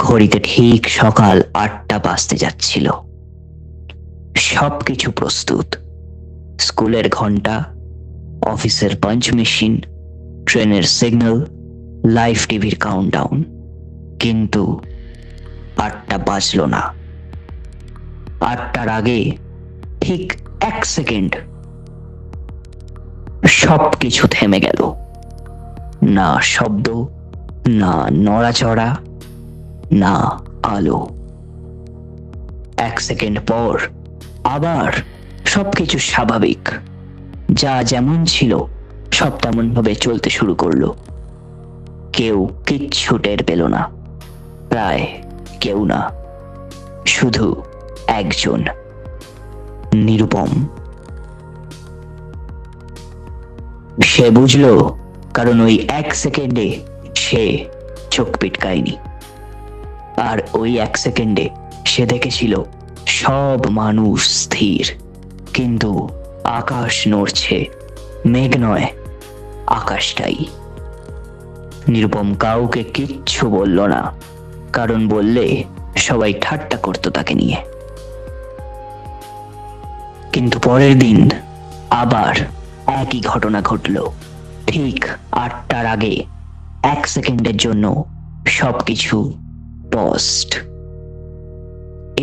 ঘড়িতে ঠিক সকাল 8টা বাজতে যাচ্ছিল। সবকিছু প্রস্তুত, স্কুলের ঘন্টা, অফিসের পাঞ্চ মেশিন, ট্রেনের সিগন্যাল, লাইভ টিভির কাউন্টডাউন। কিন্তু 8টা বাজলো না। 8টার আগে ঠিক 1 সেকেন্ড সবকিছু থেমে গেল। না শব্দ, না নড়াচড়া, না আলো। 1 সেকেন্ড পর আবার সবকিছু স্বাভাবিক, যা যেমন ছিল সব তেমন ভাবে চলতে শুরু করলো। কেউ কিচ্ছু টের পেল না, প্রায় কেউ না, শুধু একজন, নিরুপম। সে বুঝলো, কারণ ওই 1 সেকেন্ডে সে চোখ পিটকায়নি। আর ওই 1 সেকেন্ডে সে দেখেছিল সব মানুষ স্থির, কিন্তু আকাশ নড়ছে, মেঘ নয়, আকাশটাই। নিরুপম কাউকে কিচ্ছু বলল না, কারণ বললে সবাই ঠাট্টা করতো তাকে নিয়ে। কিন্তু পরের দিন আবার একই ঘটনা ঘটলো। ঠিক 8টার আগে 1 সেকেন্ডের জন্য সবকিছু পজড।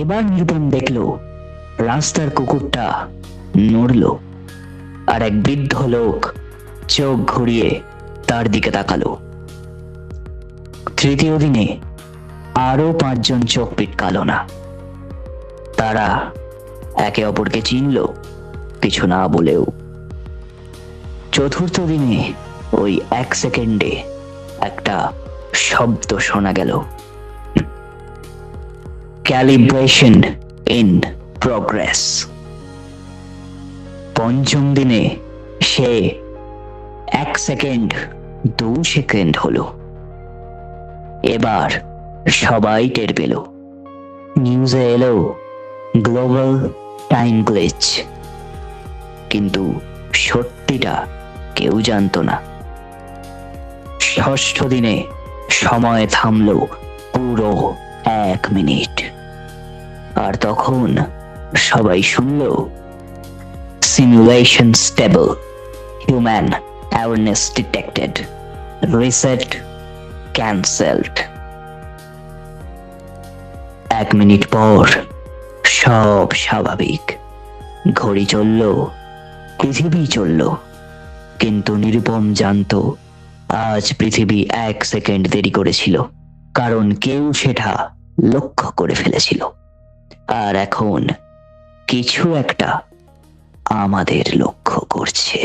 এবার নিরুপম দেখলো রাস্তার কুকুরটা নড়লো, আর এক বৃদ্ধ লোক চোখ ঘুরিয়ে তার দিকে তাকালো। তৃতীয় দিনে আরো 5জন চোখ পিটকালো না। তারা একে অপরকে চিনল, কিছু না বলেও। চতুর্থ দিনে ওই 1 সেকেন্ডে একটা শব্দ শোনা গেল, ক্যালিব্রেশন ইন প্রগ্রেস। পঞ্চম দিনে সে 1 সেকেন্ড 2 সেকেন্ড হলো। এবার সবাই টের পেল। নিউজে এলো গ্লোবাল টাইম গ্লিচ, কিন্তু সত্যিটা কেউ জানতো না। ষষ্ঠ দিনে সময় থামলো পুরো 1 মিনিট। আর তখন সবাই শুনল, simulation stable, human awareness detected, reset cancelled. 1 minute পর সব স্বাভাবিক, ঘড়ি চলল, পৃথিবী চলল। কিন্তু নিরুপম জানতো আজ পৃথিবী 1 সেকেন্ড দেরি করেছিল, কারণ কেউ সেটা লক্ষ্য করে ফেলেছিল। আর এখন কিছু একটা আমাদের লক্ষ্য করছে।